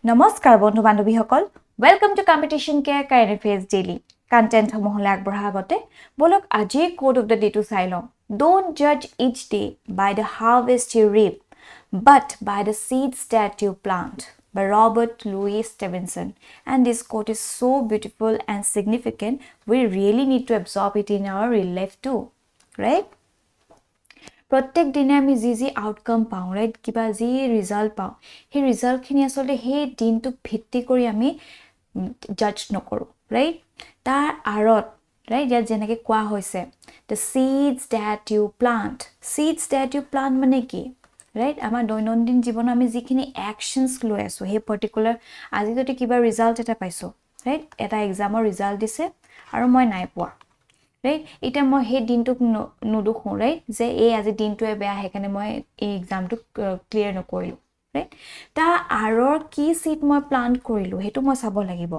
নমস্কাৰ বন্ধু বান্ধৱীসকল welcome to competition care current affairs daily content সমূহলৈ আগবঢ়াৰ আগতে বলক আজিৰ code of the day to চাই লওঁ ডোন্ট জাজ each day by the harvest you reap but by the seeds that you plant by Robert Louis Stevenson. And this quote is so beautiful and significant, we really need to absorb it in our real life too, right? प्रत्येक दिने আমি যি outcome পাওঁ right কিবা যি result পাওঁ সেই ৰিজাল্টখিনি আসলে সেই দিনটোক ভিত্তি কৰি আমি জাজ নকৰো ৰাইট তাৰ আৰত ৰাইট ইয়াত যেনেকৈ কোৱা হৈছে the seeds that you plant মানে কি ৰাইট আমাৰ দৈনন্দিন জীৱনত আমি যিখিনি একশনছ লৈ আছো সেই পাৰ্টিকুলাৰ আজি যদি কিবা ৰিজাল্ট এটা পাইছো ৰাইট এটা এক্সামৰ ৰিজাল্ট দিছে আৰু মই নাই পোৱা right এটা মই হে দিনটোক নুদুখো right যে এই আজি দিনটোৱে বেয়া হেকানে মই এই এক্সামটো ক্লিয়াৰ নকৰিলো right তা আৰৰ কি সিট মই প্লান কৰিলো হেতু মই চাব লাগিব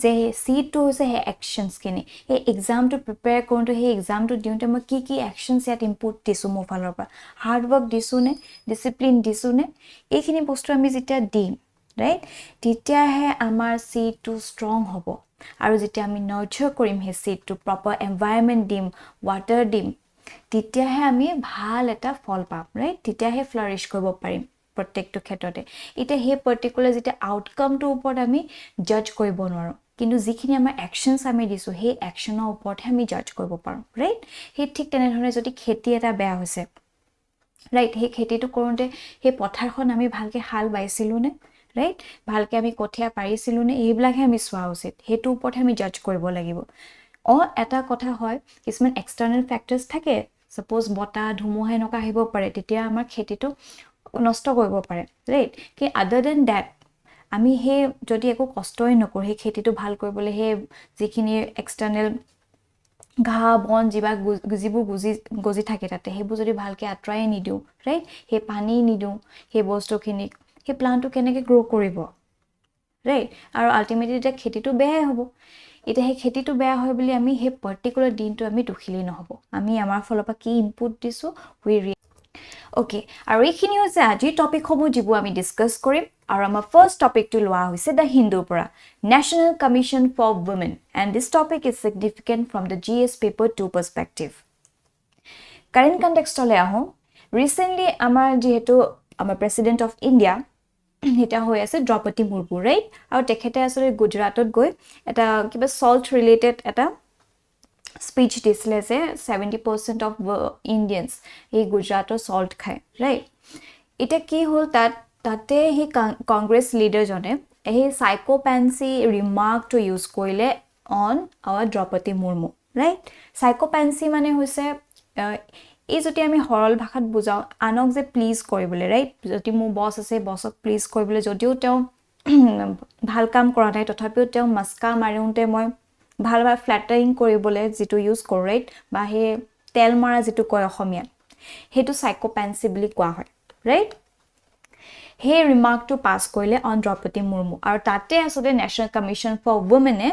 যে সিট টু হৈছে হে একশনছ কিনি এই এক্সামটো প্ৰিপেয়াৰ কৰোঁতে হে এক্সামটো দিওঁতে মই কি একশনছ ইয়াত ইনপুট দিছো মোৰ ফালৰ পৰা হাৰ্ড ওয়াৰ্ক দিছো নে ডিসিপ্লিন দিছো নে এইখিনি বস্তু আমি যেতিয়া দিম right তেতিয়া হে আমাৰ সিট টু ষ্ট্ৰং হ'ব আৰু যেতিয়া আমি নাৰ্চাৰ কৰিম হে সিটটো প্ৰপাৰ এনভায়ৰনমেন্ট দিম ওয়াটাৰ দিম তেতিয়াহে আমি ভাল এটা ফল পাম ৰাইট তেতিয়াহে ফ্লাৰিশ কৰিব পাৰিম প্ৰত্যেকটো ক্ষেত্ৰতে এটা হে পাৰ্টিকুলাৰ যেতিয়া আউটকামটো ওপৰত আমি জাজ কৰিব নোৱাৰো কিন্তু যিখিনি আমাৰ একশনছ আমি দিছো হে একশনৰ ওপৰত আমি জাজ কৰিব পাৰো ৰাইট হে ঠিক তেনেধৰণে যদি খেতি এটা বেয়া হৈছে ৰাইট হে খেতিটো কৰোঁতে হে পথাৰখন আমি ভালকে হাল বাইছিলো নে right ভালকে আমি কঠিয়া পাৰিছিলো নে এইবিলাকে আমি সোৱা উচিত হেতু ওপৰত আমি জাজ কৰিব লাগিব এটা কথা হয় কিছুমান এক্সটাৰ্নাল ফ্যাক্টৰছ থাকে সপোজ বতা ধুমুহা নকা আহিব পাৰে তেতিয়া আমাৰ খেতিটো নষ্ট কৰিব পাৰে ৰাইট কি আদাৰ দেন দ্যাট আমি হে যদি একো কষ্টই নকৰো হে খেতিটো ভাল কৰিবলৈ হে যিখিনি এক্সটাৰ্নাল ঘাহ বন যিবোৰ গজি থাকে তাতে হেবোৰ যদি ভালকে আত্ৰাই নিদিও ৰাইট হে পানী নিদিও হে বস্তুখিনি হে প্লান্টটো কেনেকৈ গ্ৰো কৰিব ৰাইট আৰু আলটিমেটলি এটা খেতিটো বেয়া হ'ব এটা হে খেতিটো বেয়া হয় বুলি আমি হে পাৰ্টিকুলাৰ দিনটো আমি দুখিলি নহব আমি আমাৰ ফলৰ পৰা কি ইনপুট দিছো ওকে আৰু এইখিনি হৈছে আজিৰ টপিক সমূহ যিবোৰ আমি ডিসকাস কৰিম আৰু আমাৰ ফাৰ্স্ট টপিকটো লোৱা হৈছে দা হিন্দুৰ পৰা national commission for women and this topic is significant from the GS paper 2 perspective current কনটেক্সটলৈ আহোঁ ৰিসেন্টলি আমাৰ যেহেতু আমাৰ প্ৰেসিডেন্ট অফ ইণ্ডিয়া এটা হৈ আছে দ্ৰৌপদী মুৰ্মু ৰাইট আৰু তেখেতে আসলে গুজৰাটত গৈ এটা কিবা সল্ট ৰিলেটেড এটা স্পিচ দিছিলে যে 70% অফ ইণ্ডিয়ানছ এই গুজৰাটৰ সল্ট খায় ৰাইট এটা কি হ'ল তাতে হি কংগ্ৰেছ লিডাৰজনে এই সাইকোপেন্সি ৰিমাৰ্কটো ইউজ কৰিলে on our Droupadi Murmu right sycophancy মানে হৈছে এই যদি আমি হৰল ভাষাত বুজাও আনক যে প্লিজ কৰিবলৈ ৰাইট যদি মোৰ বস আছে বসক প্লিজ কৰিবলৈ যদিও তেওঁ ভাল কাম কৰা নাই তথাপিও তেওঁ মাস্কা মাৰিওঁতে মই ভাল ফ্ল্যাটাৰিং কৰিবলৈ যেটো ইউজ কৰো ৰাইট বা হে তেল মাৰা যেটো কয় অসমীয়াত হেতু সাইকোপেন্সি বুলি কোৱা হয় ৰাইট হে ৰিমাৰ্কটো পাস কৰিলে অন দ্ৰৌপদী মুৰ্মু আৰু তাতে আসলে নেশ্যনেল কমিশ্যন ফৰ ৱুমেনে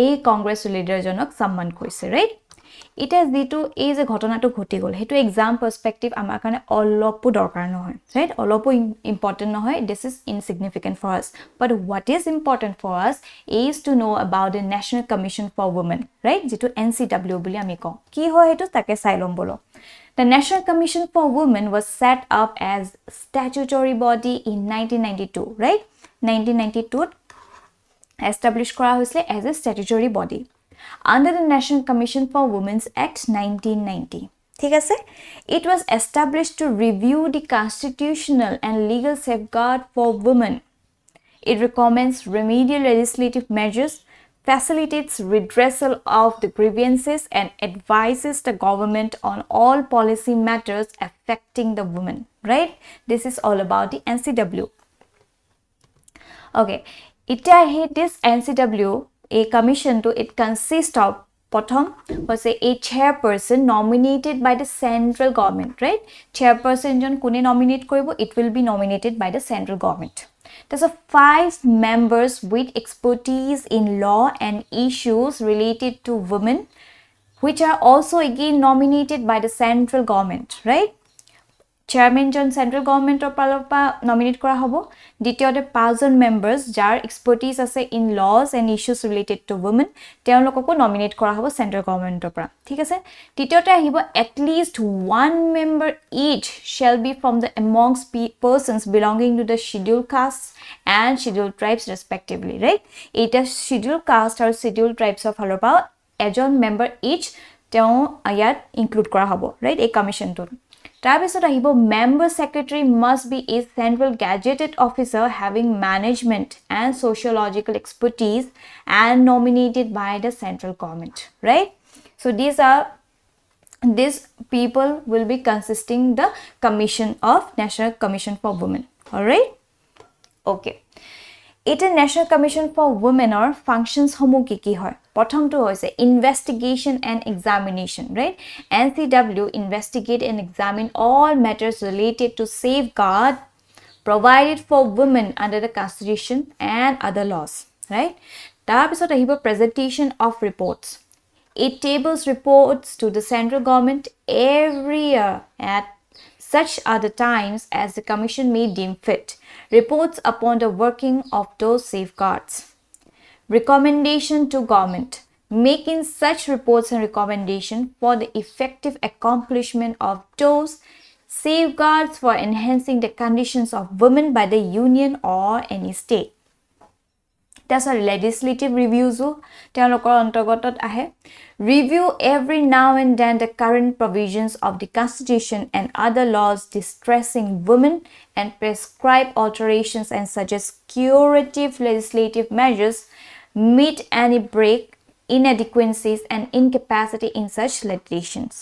এই কংগ্ৰেছ লিডাৰজনক সন্মান কৰিছে ৰাইট এটা যেটো এই যে ঘটনাটো ঘটি গল হেতু এক্সাম পাৰ্সপেক্টিভ আমাৰ কাৰণে অলপো দৰকাৰ নহয় ৰাইট অলপো ইম্পৰ্টেন্ট নহয় this is insignificant for us but what is important for us is to know about the national commission for women right যেটো NCW বুলি আমি কওঁ কি হয় হেতু তাকে চাই লম বলো The National Commission for Women was set up as statutory body in 1992 right 1992 established কৰা হৈছিল as a statutory body under the National Commission for Women's Act 1990 ঠিক আছে it was established to review the constitutional and legal safeguard for women it recommends remedial legislative measures facilitates redressal of the grievances and advises the government on all policy matters affecting the women right this is all about the NCW okay this NCW a commission to it consists of prothom was a chairperson nominated by the central government right chairperson jon kune nominate koribo it will be nominated by the central government there's a 5 members with expertise in law and issues related to women which are also again nominated by the central government right chairman জন central গভৰ্নমেন্টৰ ফালৰ পৰা nominate কৰা হ'ব দ্বিতীয়তে 5 জন মেম্বাৰ্স যাৰ এক্সপাৰ্টিজ আছে in lodge and issues related to women তেওঁলোককো নমিনেট কৰা হ'ব সেন্ট্ৰেল গভৰ্নমেন্টৰ পৰা ঠিক আছে তৃতীয়তে আহিব at least one member each shall be from the amongst persons belonging to the scheduled castes and scheduled tribes respectively right এটা scheduled caste আৰু scheduled tribes of ফালৰ পৰা এজন মেম্বাৰ each তেওঁ ইয়াত ইনক্লুড কৰা হ'ব right এই কমিশনটো তাৰপিছত আহিব member secretary must be a central gazetted officer having management and sociological expertise and nominated by the central government right so these people will be consisting the commission of National Commission for Women all right okay এটা national commission for ওমেনৰ functions সমূহ কি হয় প্ৰথমটো হৈছে investigation and examination right NCW investigate and examine all matters related to safeguard provided for women under the constitution and other laws right তাৰপিছত আহিব presentation of reports it tables reports to the central government every year at such are the times as the commission may deem fit reports upon the working of those safeguards recommendation to government making such reports and recommendation for the effective accomplishment of those safeguards for enhancing the conditions of women by the union or any state that's a legislative reviews তেওঁলোকৰ অন্তৰ্গতত আহে review every now and then the current provisions of the constitution and other laws distressing women and prescribe alterations and suggest curative legislative measures meet any break inadequacies and incapacity in such legislations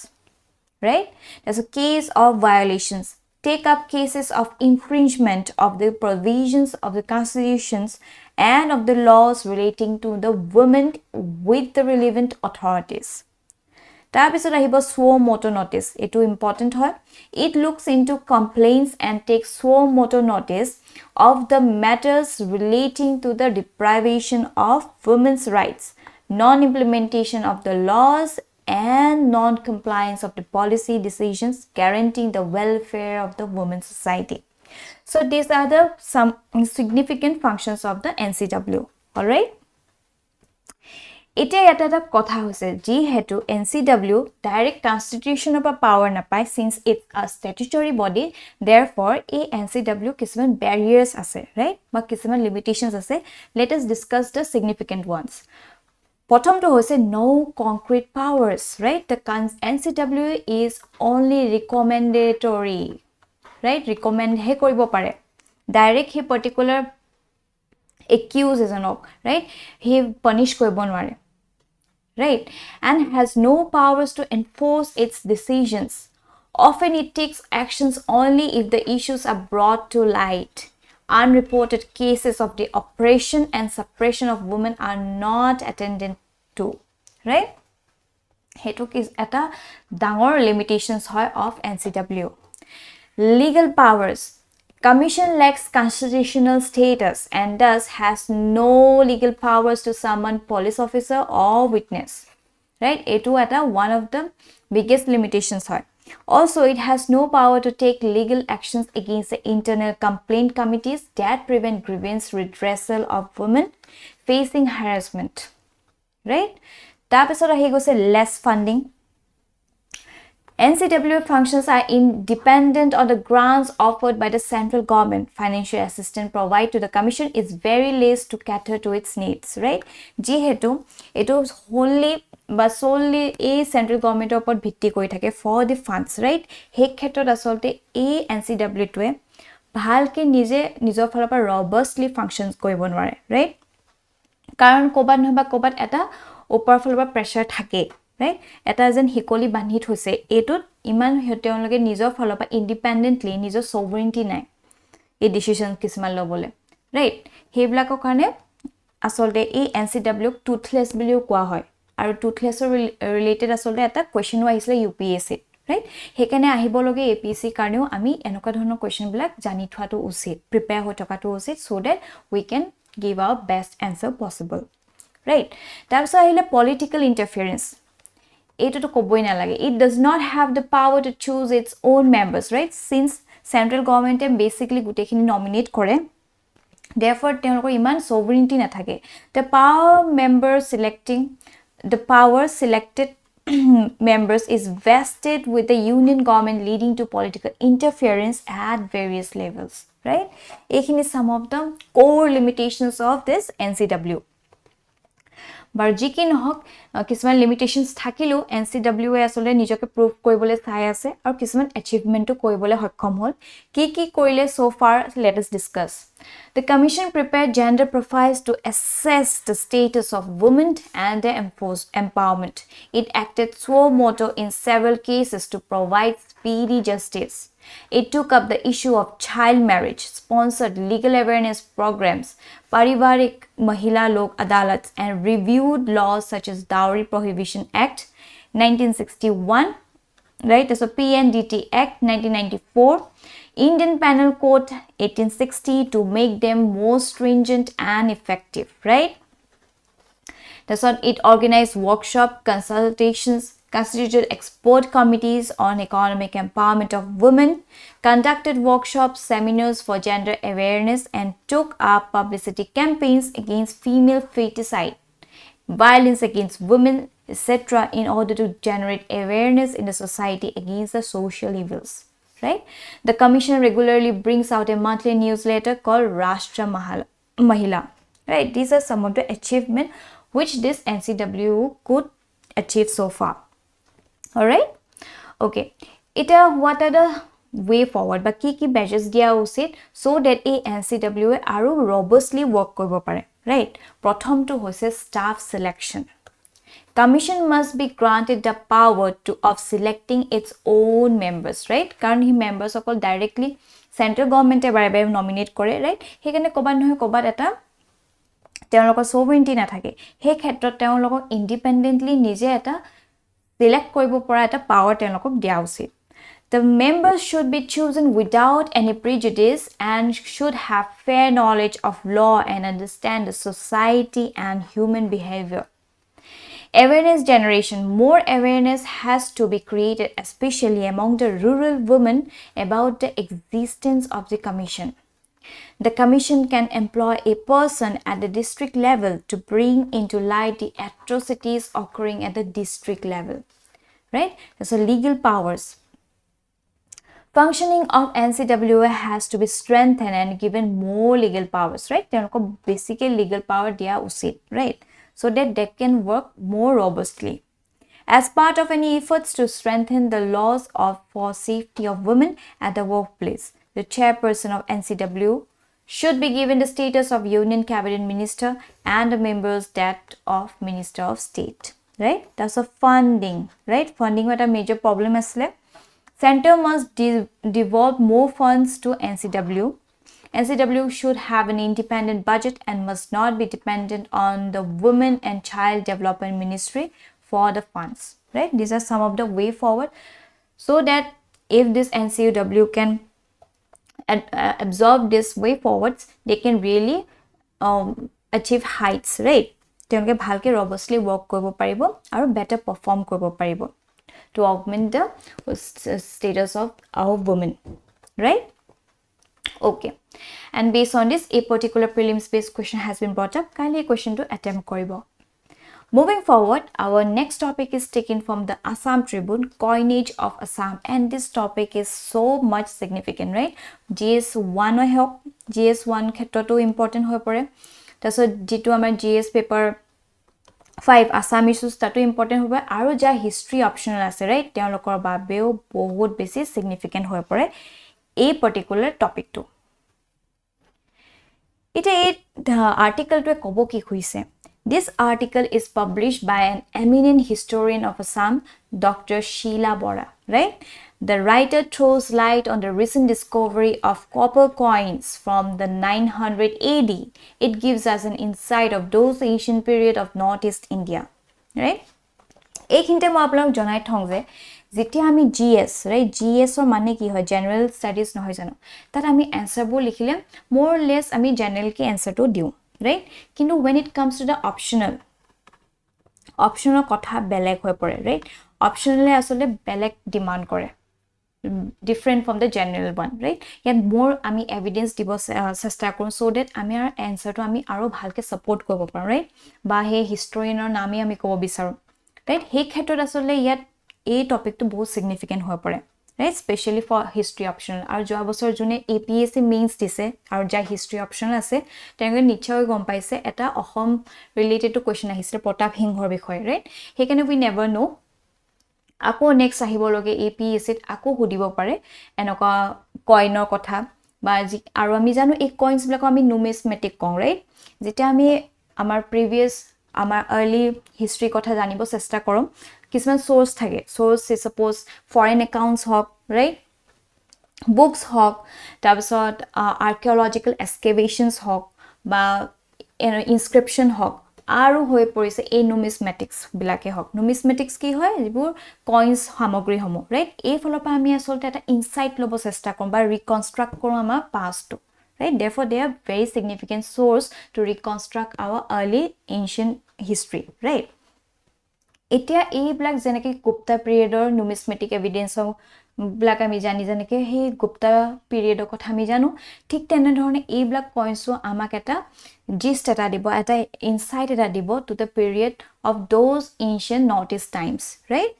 right there's a case of violations take up cases of infringement of the provisions of the constitutions and of the laws relating to the women with the relevant authorities তাৰপিছত আহিব suo motu notice এটো important হয় it looks into complaints and takes suo motu notice of the matters relating to the deprivation of women's rights non-implementation of the laws and non-compliance of the policy decisions guaranteeing the welfare of the women's society so these are the some significant functions of the NCW all right এটা এটা কথা হৈছে G হেতু NCW direct কনস্টিটিউশনৰ পৰা power নাপায় since it's a statutory body therefore এই NCW কিছুমান barriers আছে right বা কিছুমান limitations আছে let us discuss the significant ones প্ৰথমটো হৈছে no concrete powers right the NCW is only recommendatory right recommend হে কৰিব পাৰে ডাইৰেক্ট হি পাৰ্টিকুলাৰ accuse এজনক right হি punish কৰিব নোৱাৰে right and has no powers to enforce its decisions often it takes actions only if the issues are brought to light unreported cases of the oppression and suppression of women are not attended to right hetu is eta dangor limitations hoy of NCW legal powers commission lacks constitutional status and thus has no legal powers to summon police officer or witness right etu eta one of the biggest limitations hoy also it has no power to take legal actions against the internal complaint committees that prevent grievance redressal of women facing harassment right তাৰপিছত আহি গৈছে less funding NCW functions are independent on the grants offered by the central government. Financial assistance provided to the commission is very less to cater to its needs, right? Jihetu, it was wholly but solely a central government upon bhitti koi thake for the funds, right? He khetot asolte a NCW to bhalke nije nijor phalar pa robustly functions koibo nware, right? Karon kobat noba kobat eta upar phalar pa pressure thake. right এটা যেন হিকলি বান্ধিত হৈছে এটোত ইমান তেওঁলোকে নিজৰ ফলৰ পৰা independently নিজৰ সভৰেনিটি নাই এই ডিসিশন কিসমান লবলে ৰাইট হেবিলাকৰ কাৰণে আসলতে এই NCW টুথলেস বুলিও কোৱা হয় আৰু টুথলেসৰ ৰিলেটেড আসলতে এটা কোৱেশ্চন আহিছিলে UPSC ৰাইট হেকানে আহিব লগে APSC কাৰণেও আমি এনেকুৱা ধৰণৰ কোৱেশ্চন বিলাক জানি থোৱাটো উচিত প্ৰিপেয়াৰ হৈ থকাটো উচিত so that we can give our best answer possible right তাৰপিছত আহিলে political interference এইটোতো কবই নালাগে it does not have the power to choose its own members right since central government basically গুটেখিনি nominate কৰে therefore তেওঁলোকৰ ইমান sovereignty নাথাকে the power selected members is vested with the union government leading to political interference at various levels right এইখিনি some of the core limitations of this NCW bar jiki nohok kisman limitations thakilu NCW asole nijoke prove koribole sai ase aru kisman achievement to koribole hokkom hol ki korile so far let us discuss the commission prepared gender profiles to assess the status of women and their empowerment it acted suo motu in several cases to provide speedy justice It took up the issue of child marriage, sponsored legal awareness programs, Parivarik Mahila Lok Adalats, and reviewed laws such as Dowry Prohibition Act 1961, right? So PNDT Act 1994, Indian Penal Code 1860 to make them more stringent and effective, right? That's what it organized workshop consultations, constituted expert committees on economic empowerment of women, conducted workshops, seminars for gender awareness, and took up publicity campaigns against female feticide, violence against women, etc. in order to generate awareness in the society against the social evils. Right? The commission regularly brings out a monthly newsletter called Rashtra Mahila. Right? These are some of the achievements which this NCW could achieve so far. Alright? Okay. What are the way forward? But ki measures dia usit so that a NCW aru robustly work koribo pare. Right? Prothom to hoise staff selection. Commission must be granted the power of selecting its own members. Right? Karan he members okol directly central government e nominate kore. Right? Hekane kobat nohe kobat eta তেওঁলোকৰ sovereignty নাথাকে সেই ক্ষেত্ৰত তেওঁলোকক independently নিজে এটা select কৰিব পৰা এটা power তেওঁলোকক দিয়া উচিত the members should be chosen without any prejudice and should have fair knowledge of law and understand the society and human behavior awareness generation more awareness has to be created especially among the rural women about the existence of the commission The commission can employ a person at the district level to bring into light the atrocities occurring at the district level. Right? So legal powers. Functioning of NCWA has to be strengthened and given more legal powers. Right? Basically legal power dia usit. Right? So that they can work more robustly. As part of any efforts to strengthen the laws for safety of women at the workplace, the chairperson of NCW should be given the status of Union Cabinet Minister and the members that of Minister of State. Right? That's a funding. Right? Funding was a major problem as well. Center must devolve more funds to NCW. NCW should have an independent budget and must not be dependent on the Women and Child Development Ministry for the funds. Right? These are some of the way forward so that if this NCW can absorb this way forwards they can really achieve heights right তেওঁলোকে ভালকে robustly work কৰিব পাৰিব আৰু better perform কৰিব পাৰিব to augment the status of our women right okay and based on this a particular prelims based question has been brought up kindly question to attempt কৰিব Moving forward, our next topic is taken from the Assam Tribune, Coinage of Assam. And this topic is so much significant, right? GS1 GS1 khetroto important hoy pore. Taso jitu amar GS paper 5 Assam issues tato important hobe aru ja history optional ase, right? Teolokor babeo bahut besi significant hoy pore a particular topic to. Ite article to kobo ki huise. This article is published by an eminent historian of Assam, Dr. Sheila Bora, right? The writer throws light on the recent discovery of copper coins from the 900 AD. It gives us an insight of those ancient period of Northeast India, right? এইখিনিতে মই আপোনাক জনাই থওঁ যে যেতিয়া আমি GS, right? GS or মানে কি হয় general studies নহয় জানো তাত আমি answer বোৰ লিখিলে more or less আমি general কি answer টো দিও right কিন্তু when it comes to the optional অপশনৰ কথা বেলেগ হৈ পৰে ৰাইট অপশনলে আসলে বেলেগ ডিমান্ড কৰে different from the general one right yet more ami evidence দিব চেষ্টা কৰো so that আমি our answer to আমি আৰু ভালকে support কৰিব পাৰো right বা হে historianৰ নামে আমি ক'ব বিচাৰো right হে ক্ষেত্ৰত আসলে ইয়াত এই টপিকটো বহুত significant হৈ পৰে right especially for history optional আৰু যোৱা বছৰ জুনে APSC mains দিছে আৰু যা history optional আছে তেওঁলোকে নিশ্চয় গম পাইছে এটা অসম related to question আহিছে প্ৰতাপ সিংহৰ বিষয় right হেকানে we never know আকৌ নেক্সট আহিব লগে APSC আকৌ সুধিব পাৰে এনেকা কইনৰ কথা বা আৰু আমি জানো এই কইনস বিলাক আমি নুমিসমেটিক কং ৰাইট যেটা আমি আমাৰ প্ৰিভিয়াস আমাৰ আৰ্লি হিষ্ট্ৰি কথা জানিব চেষ্টা কৰম কিছুমান সোৰ্স থাকে সোৰ্স সাপোজ ফৰেন একাউন্টস হক ৰাইট বুকস হক তাৰপিছত আৰ্কিঅলজিক্যাল এক্সকেভেশনস হক বা ইনস্ক্ৰিপশন হক আৰু হৈ পৰিছে এই নুমিসমেটিক্স বিলাকে হক নুমিসমেটিক্স কি হয় যিবোৰ কইনস সামগ্ৰী হমো ৰাইট এই ফলপা আমি আসলতে এটা ইনসাইট লব চেষ্টা কৰম বা ৰিকনস্ট্ৰাক্ট কৰম আমাৰ পাষ্টটো right therefore they are very significant source to reconstruct our early ancient history right এতিয়া এই ব্ল্যাক জেনেকে গুপ্তা পিৰিয়ডৰ নুমিসমেটিক এভিডেন্স ব্ল্যাক আমি জানি জেনেকে হে গুপ্তা পিৰিয়ডৰ কথা আমি জানো ঠিক তেনে ধৰণে এই ব্ল্যাক পইণ্টসও আমাক এটা জিষ্ট এটা দিব এটা ইনসাইট এটা দিব to the period of those ancient North-East Times right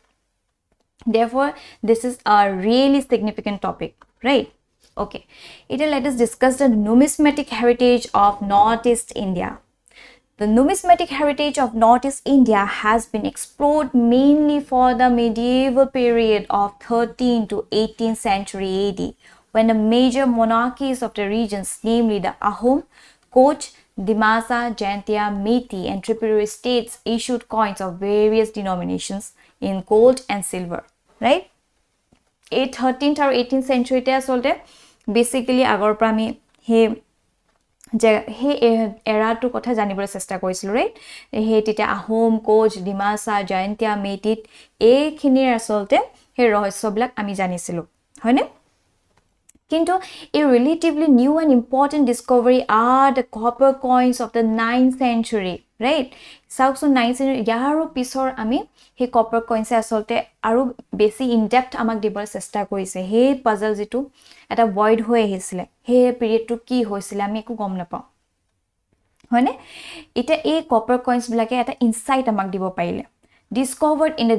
therefore this is a really significant topic right okay let us discuss the numismatic heritage of Northeast India. The numismatic heritage of Northeast India has been explored mainly for the medieval period of 13th to 18th century AD, when the major monarchies of the regions, namely the Ahom, Koch, Dimasa, Jaintia, Meiti, and Tripuri states, issued coins of various denominations in gold and silver. Right? 13th or 18th century te asolte basically agor pra ami he era to kotha janibole chesta korisilo right he tita Ahom Koch Dimasa Jaintia Meiti e khinir asolte he rohosyo blak ami janisilo hoine Kinto, a relatively new and important discovery are the copper coins of the 9th century, right? So 9th century, yaro pisor ami, he copper coins asolte, aru basi in-depth amak dibol sesta koise, he puzzle zitu, at a void hoye hisle, he period to key hoisile, ami ku gom napao. Hone? Ita a copper coins blake at a insight amak dibo paile. Discovered in the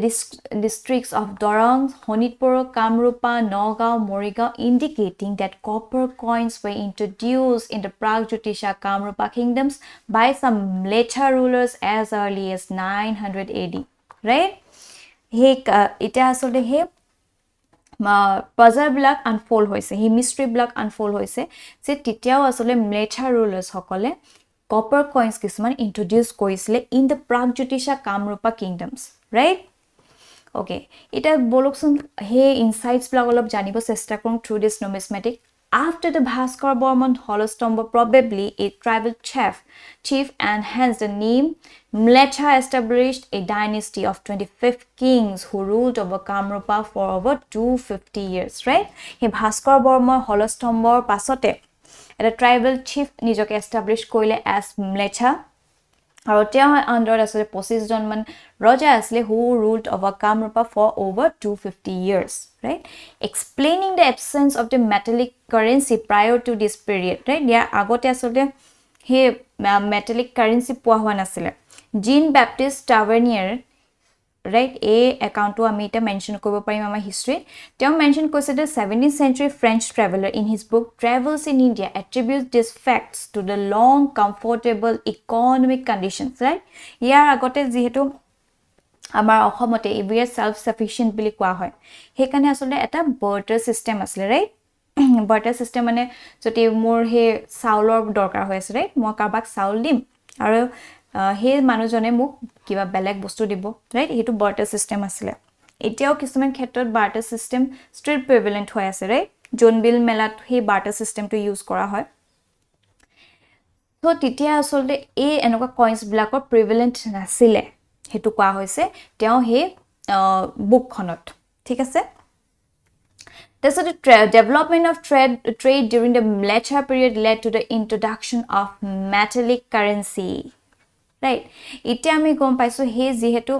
districts of Dorang, Honitpur, Kamrupa, Nagaon, Morigao, indicating that copper coins were introduced in the Pragjotisha Kamrupa kingdoms by some Mleccha rulers as early as 900 AD. Right? It has already puzzle block unfold hoise. He mystery block unfold hoise. Se titiao asole Mleccha rulers hokole copper coins kisman introduced koisle in the Pragjotisha Kamrupa kingdoms, right? Okay, it has boloksun he insights blog olop janibo chesta korum through this numismatic. After the Bhaskar Bormon holostombo, probably a tribal chief, and hence the name Mleccha established a dynasty of 25 kings who ruled over Kamrupa for over 250 years, right? He Bhaskar Bormon holostombo pasote a tribal chief nijoke established koile as Mleccha aru teo under asole 25 jon man raja asle who ruled over Kamrupa for over 250 years, right? Explaining the absence of the metallic currency prior to this period, right? Ya agote asole he metallic currency poa hua nasile. Jean Baptiste Tavernier, right? A account to amita mention kobo parim ama history. Teo mention koise the 17th century French traveler in his book Travels in India attributes these facts to the long comfortable economic conditions, right? Yar agote jihetu amar ohomote we are self sufficient bili kwa hoy hekane asole eta barter system asle, right? Barter system mane joti mor he saulor dorkar hoyse, right? Mo karbak saul dim aru he manujone muk kiba beleg bostu dibo, right? Hetu barter system asile. Etiao kisuman khetrot barter system still prevalent hoy ase, right? Jonbil melat he barter system to use kora hoy. So titia asolte e enoka coins blakor prevalent nasile hetu kwa hoise teo he book khonot, thik ase? Thus, the development of trade during the Mleccha period led to the introduction of metallic currency, right? এতিয়া আমি গম পাইছো হে যেহেতু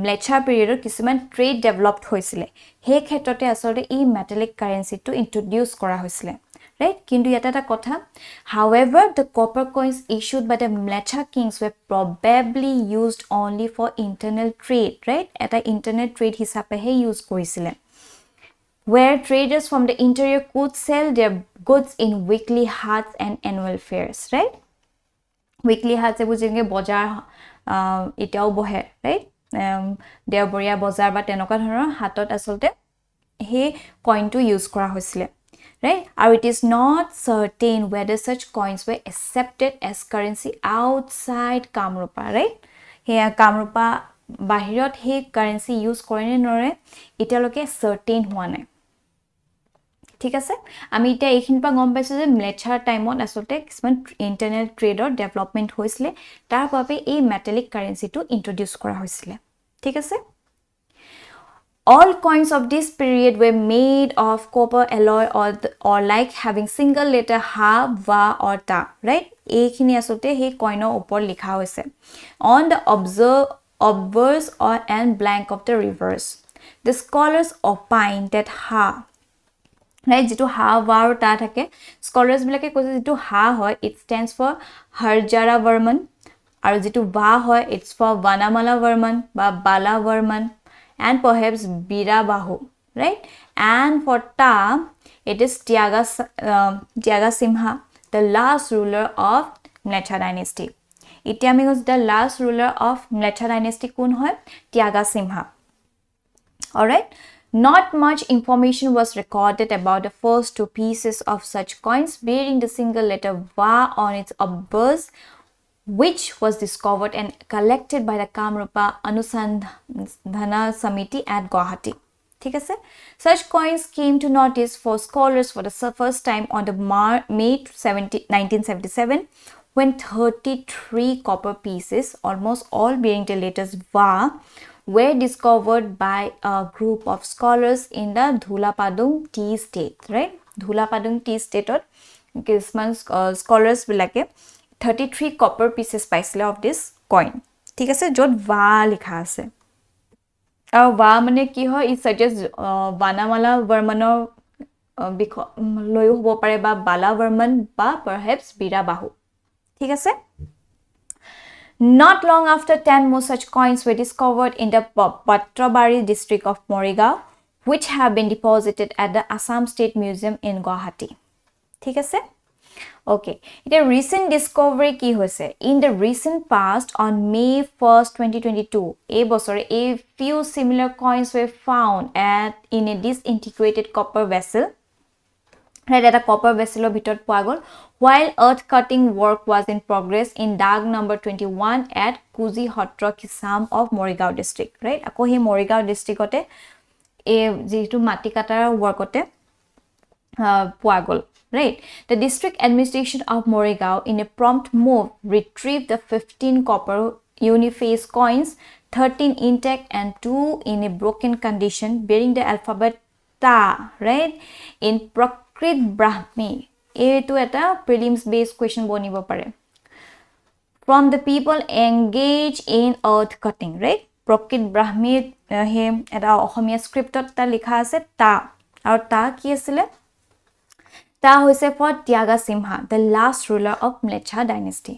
lesser পিৰিয়ডৰ কিছুমান trade developed হৈছিলে হে ক্ষেত্ৰতে আসলে ই মেটালিক কাৰেন্সিটো ইন্ট্ৰোডিউস কৰা হৈছিলে right কিন্তু ইয়াতে এটা কথা however the copper coins issued by the Mleccha kings were probably used only for internal trade right এটা internal trade হিচাপেহে ইউজ কৰিছিলে where traders from the interior could sell their goods in weekly hats and annual fairs right weekly hats এবোৰ যেনেকৈ বজাৰ এটাও বহে right দেওবৰীয়া বজাৰ বা তেনেকুৱা ধৰণৰ হাতত আসলতে হে কইনটো ইউজ কৰা হৈছিলে right or it is not certain whether such coins were accepted as currency outside Kamrupa right here Kamrupa bahirot he currency use korene nore itialoke certain hua nai ঠিক আছে আমি এটা এইখিন পা গম পাইছো যে Mleccha টাইমত আসলতে কিছুমান ইন্টারনাল ট্ৰেডৰ ডেভেলপমেন্ট হৈছিলে তাৰ বাবে এই মেটালিক কাৰেন্সিটো ইন্ট্ৰোডিউস কৰা হৈছিলে ঠিক আছে All coins of this period were made of copper alloy or like having single letter ha, va or ta, right? Ekhini asolte he coin opor likha hoise. On the obverse or and blank of the reverse. The scholars opine that ha, right? Jitu ha, va or ta thake. Scholars bilake koise jitu ha hoy, it stands for Harjara Varman. Aru jitu va hoy, it's for Vanamala Varman ba Bala Varman. And perhaps Birabahu, right? And for Ta, it is Tyaga Simha, the last ruler of Mleccha dynasty. Itiamigos, the last ruler of Mleccha dynasty kun hoy Tyaga Simha. Alright? Not much information was recorded about the first two pieces of such coins bearing the single letter Va on its obverse, which was discovered and collected by the Kamrupa Anusandhana Samiti at Guwahati. ठीक है Such coins came to notice for scholars for the first time on the May 1977 when 33 copper pieces, almost all bearing the letters Va, were discovered by a group of scholars in the Dhulapadung tea state. Right? Dhulapadung tea state or scholars bilake 33 copper pieces paisile of this coin ঠিক আছে jot va likha ase aru va mane ki hoy it suggests Vanamala Varmanor loyo hobo pare ba Bala Varman ba perhaps Birabahu ঠিক আছে Not long after 10 more such coins were discovered in the Patrabari district of Morigao which have been deposited at the Assam State Museum in Guwahati ঠিক আছে Okay, the recent discovery ki hoise in the recent past on May 1st 2022 a few similar coins were found in a disintegrated copper vessel right at a copper vessel bhitor poa gol while earth cutting work was in progress in Dag number 21 at Kuji Hotra Kisam of Morigao district right ako he Morigao district ote e jitu mati katar work ote poa gol Right. The district administration of Morigao, in a prompt move, retrieved the 15 copper uniface coins, 13 intact and 2 in a broken condition, bearing the alphabet Ta, right? In Prakrit Brahmi. Etu eta prelims based question bonibo pare. From the people engaged in earth cutting, right? Prakrit Brahmi he eta Ohomia script ta likha ase Ta. Aru Ta ki asile? Ta hoise for Tyaga Simha, the last ruler of Mleccha dynasty.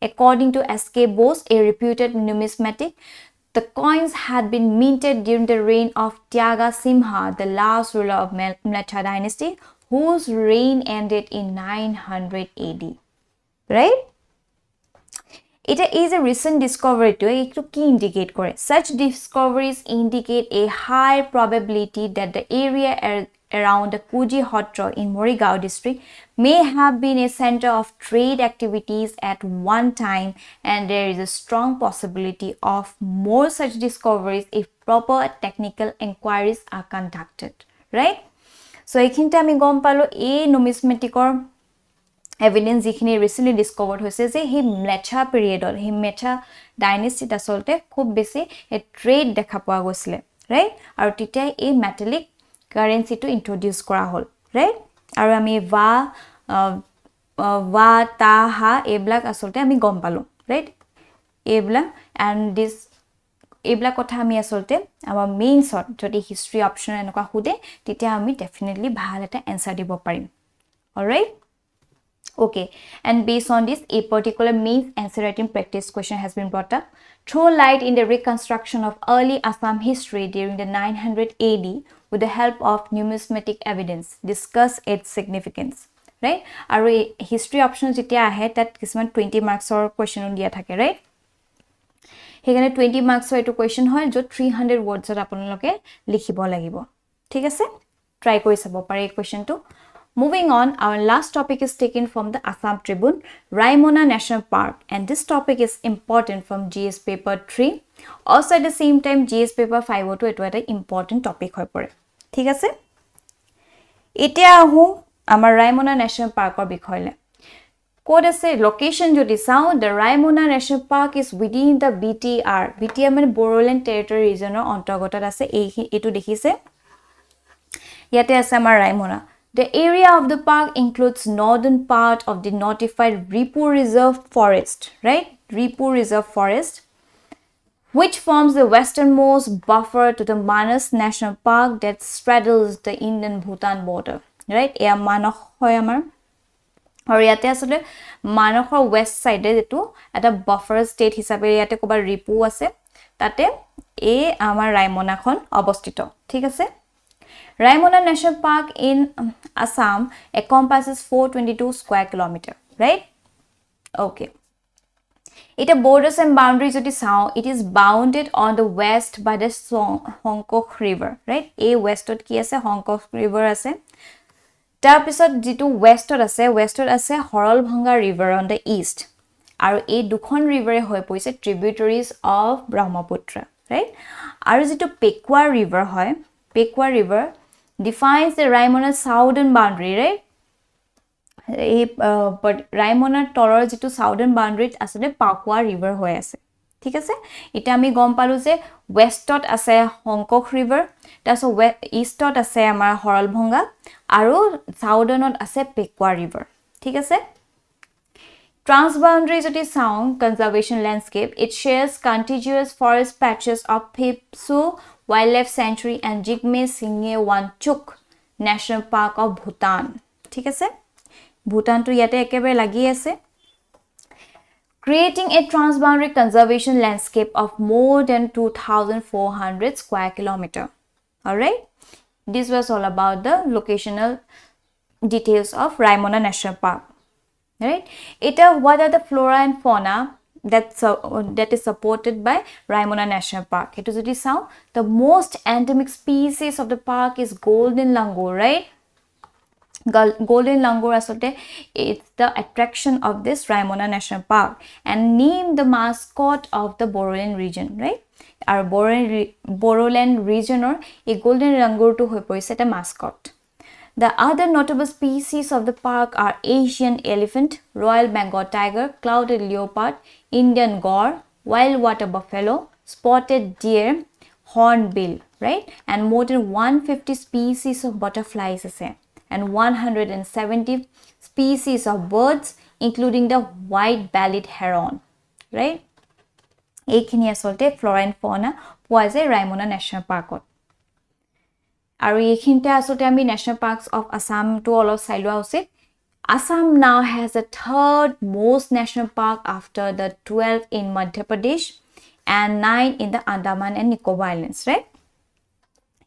According to S.K. Bose, a reputed numismatic, the coins had been minted during the reign of Tyaga Simha, the last ruler of Mleccha dynasty, whose reign ended in 900 AD. Right? It is a recent discovery to indicate kore. Such discoveries indicate a high probability that the area around the Kuji Hotra in Morigao district may have been a center of trade activities at one time and there is a strong possibility of more such discoveries if proper technical inquiries are conducted. Right? So, ekhinte ami gom palo a numismatic or evidence jikhini recently discovered hoise je he Mleccha period or he Mleccha dynasty asolte khub beshi a trade dekha poa goisile right aru titai a metallic currency to introduce kora hol right aru ami va ta ha eblak asolte ami gom palo right এইবলা and this এইবলা কথা আমি আসলতে আমাৰ মেইনছত যদি history option এনেকুৱা খুদে তেতিয়া আমি definitely ভাল এটা এনসাৰ দিব পাৰিম alright okay and based on this a particular means answer writing practice question has been brought up throw light in the reconstruction of early Assam history during the 900 AD with the help of numismatic evidence discuss its significance right আৰু history option যেতিয়া আহে তাত কিছুমান 20 মাৰ্কছৰ question দিয়া থাকে right হেগানে 20 মাৰ্কছৰ এটো question হয় যত 300 wordsত আপোনালোকে লিখিব লাগিব ঠিক আছে ট্ৰাই কৰি চাব পাৰে এই questionটো moving on our last topic is taken from the Assam Tribune Raimona National Park and this topic is important from GS paper 3 also at the same time GS paper 5 to eto eta important topic hoy pore ঠিক আছে এতিয়া আহু আমাৰ Raimona National Park or বিখয়লে Code আছে location jodi sao the Raimona National Park is within the BTR BTR মানে Boreland Territory region or অন্তৰ্গতত আছে এটো দেখিছে ইয়াতে আছে আমাৰ Raimona The area of the park includes northern part of the notified Ripu Reserve Forest right Ripu Reserve Forest which forms the westernmost buffer to the Manas National Park that straddles the Indian Bhutan border right এয়া মানস হয় আমাৰ আৰু ইয়াতে আসলে মানসৰ West সাইডে যেটো এটা buffer state হিচাপে ইয়াতে কবা ৰিপু আছে তাতে এই আমাৰ ৰাইমনাখন অৱস্থিত ঠিক আছে Raimona National Park in Assam encompasses 422 square kilometer right okay It borders and boundaries jodi sao it is bounded on the west by the Hongkok River right a westot ki ase Hongkok River ase tar pisot jitu westot ase Horolbhanga River on the east aru ei dukhon river hoy poise tributaries of Brahmaputra right aru jitu Pekwa River hoy Pekwa River defines the Raimona's southern boundary right but Raimona torer jitu southern boundary asole Pakwa River hoy ase ঠিক আছে এটা আমি গম পালো যে westত আছে Hongkok River তাসো eastত আছে আমাৰ Horolbhanga আৰু southernত আছে Pekwa River ঠিক আছে Transboundary jodi sound conservation landscape it shares contiguous forest patches of Phipsu Wildlife Sanctuary and Jigme Singye Wanchuk National Park of Bhutan ঠিক আছে Bhutan to yate ekebare lagi ase creating a transboundary conservation landscape of more than 2400 square kilometer all right this was all about the locational details of Raimona National Park right what are the flora and fauna that is supported by Raimona National Park ito jodi sao the most endemic species of the park is golden langur right golden langur asote it's the attraction of this Raimona National Park and named the mascot of the Boreland region right our Boreland region or a golden langur to hoy poise eta mascot The other notable species of the park are Asian elephant, Royal Bengal tiger, clouded leopard, Indian gaur, wild water buffalo, spotted deer, hornbill, right? And more than 150 species of butterflies and 170 species of birds, including the white-bellied heron, right? Ekhini asolte flora and fauna poa jay Raimona National Parkot. আৰু এইখিনতে আসলে আমি National Parks of Assam to all of Sailwa usit Assam now has the third most national park after the 12 in Madhya Pradesh and 9 in the Andaman and Nicobar Islands right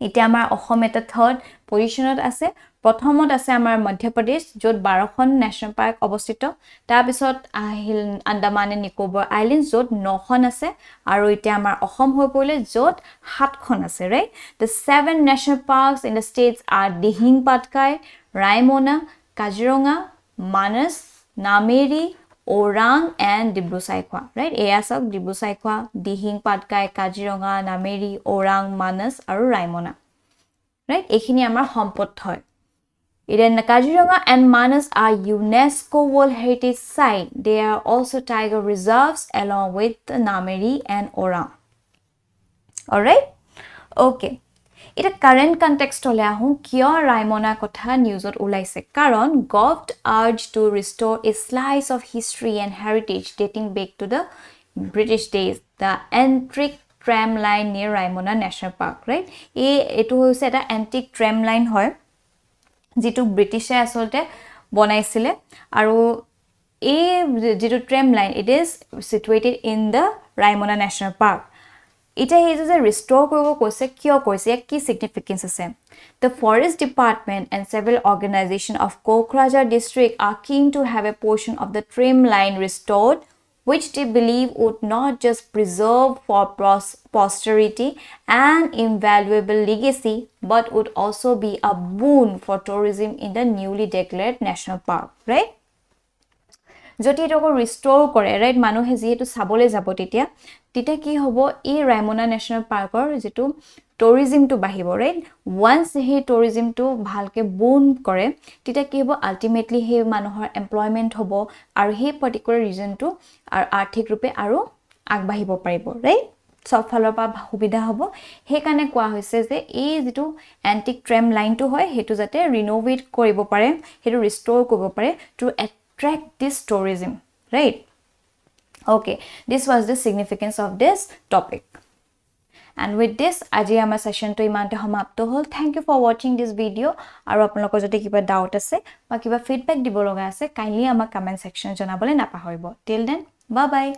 ite amar Assam eta third positionot ase prothomot ase amar Madhya Pradesh jot 12 খন national park অৱস্থিত তাৰ পিছত আহিল Andaman and Nicobar Islands jot 9 খন আছে আৰু ite amar Assam হৈ পৰিলে jot 7 খন আছে right the 7 national parks in the states are Dihing Patkai Raimona Kaziranga Manas Nameri Orang and Dibru Saikwa right eya sab Dibru Saikwa Dihing Patkai Kaziranga Nameri Orang Manas aru Raimona right ekhini amar সম্পদ হয় Iden Kaziranga and Manas are UNESCO World Heritage Site. They are also tiger reserves along with the Nameri and Orang. Alright? Okay. Ita current context ole ahu kiyo Raimona kotha newsot ulaise karon govt urged to restore a slice of history and heritage dating back to the British days, the antique tram line near Raimona National Park, right? Etu hoise eta antique tram line hoy jitu British e asolte bonaisile aru jitu tram line, it is situated in the Raimona National Park. Ita heju je restore koribo koise kyo koise ki significance ase. The forest department and several organizations of Kokrajhar district are keen to have a portion of the tram line restored, which they believe would not just preserve for posterity an invaluable legacy, but would also be a boon for tourism in the newly declared national park, right? যদি এটাকে restore করে, right, মানুহে যেহেতু চাবলৈ যাব তেতিয়া কি হ'ব, এই ৰাইমনা নেশ্যনেল পাৰ্কৰ যেটো টুৰিজমটো বাঢ়িব, ৰাইট? ওয়ান্স হে টুৰিজমটো ভালকে বুম কৰে তেতিয়া কি হ'ব, আল্টিমেটলি হে মানুহৰ এমপ্লয়মেন্ট হ'ব আৰু হে পাৰ্টিকুলাৰ ৰিজনটো আৰ্থিক ৰূপে আৰু আগবাঢ়িব পাৰিব, ৰাইট? সব ফালৰ পৰা সুবিধা হ'ব। হে কাৰণে কোৱা হৈছে যে এই যেটো এন্টিক ট্ৰেম লাইনটো হয় হেতু যাতে ৰিনোভেট কৰিব পাৰে, হেতু ৰিস্টোৰ কৰিব পাৰে two attract this tourism, right? Okay, this was the significance of this topic. And with this, aji amar session to imante samapto hol. Thank you for watching this video. Aru apnalokor jodi kiba doubt ase ba kiba feedback dibo loga ase, kindly amar comment section janabole napahoribo. Till then, bye bye.